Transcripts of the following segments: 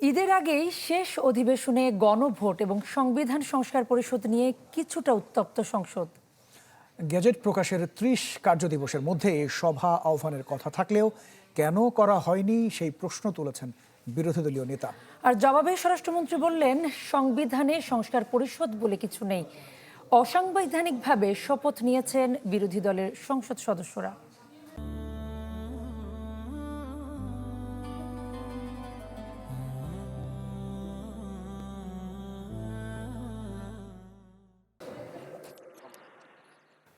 ঈদের আগেই শেষ অধিবেশনে গণভোট এবং সংবিধান সংস্কার পরিষদ নিয়ে কিছুটা উত্তপ্ত সংসদ। গেজেট প্রকাশের ৩০ কার্যদিবসের মধ্যে সভা আহ্বানের কথা থাকলেও কেন করা হয়নি সেই প্রশ্ন তুলেছেন বিরোধী দলীয় নেতা। আর জবাবে স্বরাষ্ট্রমন্ত্রী বললেন, সংবিধানে সংস্কার পরিষদ বলে কিছু নেই। অসাংবিধানিকভাবে শপথ নিয়েছেন বিরোধী দলের সংসদ সদস্যরা।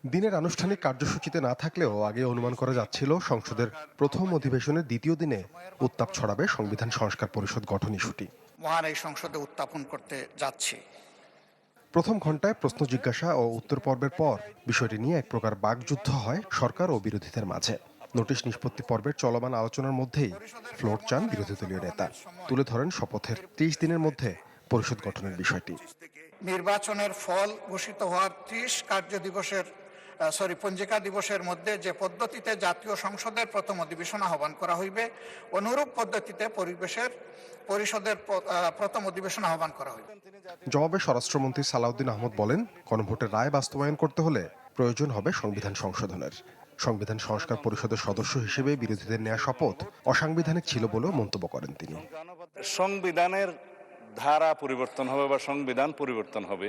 দিনের আনুষ্ঠানিক কার্যসূচিতে না থাকলেও আগে অনুমান করা যাচ্ছিল সংসদের প্রথম অধিবেশনের দ্বিতীয় দিনে উত্তাপ ছড়াবে সংবিধান সংস্কার পরিষদ গঠন ইস্যুটি। মহান এই সংসদে উত্থাপন করতে যাচ্ছি। প্রথম ঘন্টায় প্রশ্ন জিজ্ঞাসা ও উত্তর পর্বের পর বিষয়টি নিয়ে এক প্রকার বাকযুদ্ধ হয় সরকার ও বিরোধীদের মাঝে। নোটিশ নিষ্পত্তি পর্বের চলমান আলোচনার মধ্যেই ফ্লোর চান বিরোধী দলীয় নেতা। তুলে ধরেন শপথের ৩০ দিনের মধ্যে পরিষদ গঠনের বিষয়টি। নির্বাচনের ফল ঘোষিত হওয়ার ৩০ পঞ্জিকা দিবসের মধ্যে যে পদ্ধতিতে জাতীয় সংসদের প্রথম অধিবেশন আহ্বান করা হইবে, অনুরূপ পদ্ধতিতে পরিষদের প্রথম অধিবেশন আহ্বান করা হইবে। জবাবে স্বরাষ্ট্রমন্ত্রী সালাউদ্দিন আহমদ বলেন, গণভোটের রায় বাস্তবায়ন করতে হলে প্রয়োজন হবে সংবিধান সংশোধনের। সংবিধান সংস্কার পরিষদের সদস্য হিসেবে বিরোধীদের নেওয়া শপথ অসাংবিধানিক ছিল বলেও মন্তব্য করেন তিনি। সংবিধানের ধারা পরিবর্তন হবে বা সংবিধান পরিবর্তন হবে,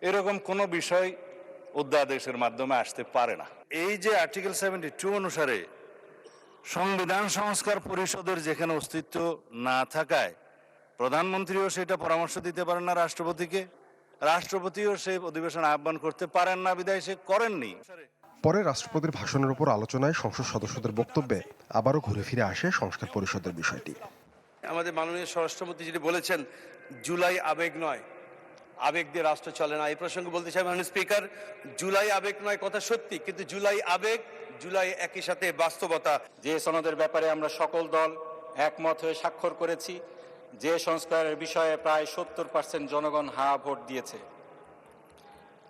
এরকম কোনো বিষয় অধ্যাদেশের মাধ্যমে আসতে পারে না। এই যে আর্টিকেল 72 অনুসারে সংবিধান সংস্কার পরিষদের যেখানে অস্তিত্ব না থাকায় প্রধানমন্ত্রীও সেটা পরামর্শ দিতে পারেন না রাষ্ট্রপতিকে, রাষ্ট্রপতিও সেই অধিবেশন আহ্বান করতে পারেন না, বিধায় সে করেননি। পরে রাষ্ট্রপতির ভাষণের উপর আলোচনায় সংসদ সদস্যদের বক্তব্যে আবারও ঘুরে ফিরে আসে সংস্কার পরিষদের বিষয়টি। আমাদের মাননীয় স্বরাষ্ট্রমন্ত্রী যেটি বলেছেন, জুলাই আবেগ নয়, আবেগ দিয়ে রাষ্ট্র চলে না। এই প্রসঙ্গে বলতে চাই, মাননীয় স্পিকার, জুলাই আবেগ নয় কথা সত্যি, কিন্তু জুলাই আবেগ, জুলাই একই সাথে বাস্তবতা। যে সনদের ব্যাপারে আমরা সকল দল একমত হয়ে স্বাক্ষর করেছি, যে সংস্কারের বিষয়ে প্রায় 70% জনগণ হ্যাঁ ভোট দিয়েছে,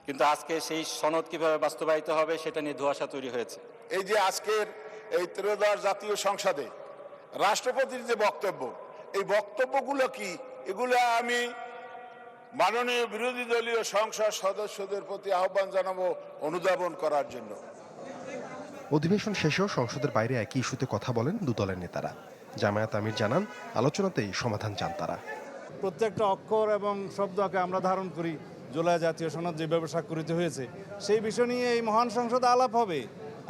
কিন্তু আজকে সেই সনদ কিভাবে বাস্তবায়িত হবে সেটা নিয়ে ধোঁয়াশা তৈরি হয়েছে। এই যে আজকের এই ত্রয়োদশ জাতীয় সংসদে রাষ্ট্রপতির যে বক্তব্য, এই বক্তব্যগুলো কি, এগুলো আমি মাননীয় বিরোধী দলীয় সংসদ সদস্যদের প্রতি আহ্বান জানাবো অনুধাবন করার জন্য। অধিবেশন শেষেও সংসদের বাইরে একই ইস্যুতে কথা বলেন দু দলের নেতারা। জামায়াত আমির জানান, আলোচনাতেই সমাধান চান তারা। প্রত্যেকটা অক্ষর এবং শব্দকে আমরা ধারণ করি, জুলাই জাতীয় সনদ যেভাবে স্বাক্ষরিত হয়েছে সেই বিষয় নিয়ে এই মহান সংসদে আলাপ হবে,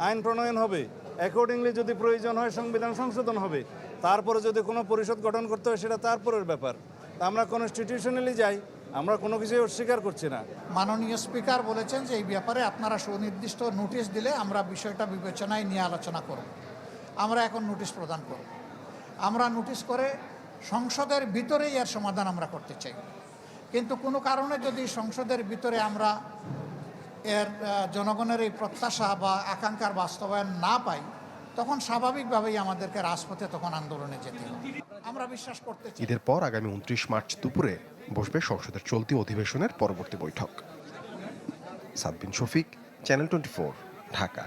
আইন প্রণয়ন হবে, অ্যাকর্ডিংলি যদি প্রয়োজন হয় সংবিধান সংশোধন হবে, তারপরে যদি কোনো পরিষদ গঠন করতে হয় সেটা তারপরের ব্যাপার। আমরা কনস্টিটিউশনালি যাই, আমরা কোনো কিছুই অস্বীকার করছি না। মাননীয় স্পিকার বলেছেন যে এই ব্যাপারে আপনারা সুনির্দিষ্ট নোটিশ দিলে আমরা বিষয়টা বিবেচনায় নিয়ে আলোচনা করব। আমরা এখন নোটিশ প্রদান করব। আমরা নোটিশ করে সংসদের ভিতরেই এর সমাধান আমরা করতে চাই, কিন্তু কোনো কারণে যদি সংসদের ভিতরে আমরা এর জনগণের এই প্রত্যাশা বা আকাঙ্ক্ষার বাস্তবায়ন না পাই, তখন স্বাভাবিকভাবেই আমাদেরকে রাজপথে তখন আন্দোলনে যেতে হবে। আমরা বিশ্বাস করতে চাই ঈদের পর আগামী 29 মার্চ দুপুরে বসবে সংসদের চলতি অধিবেশনের পরবর্তী বৈঠক। সাদবিন শফিক, চ্যানেল 24, ঢাকা।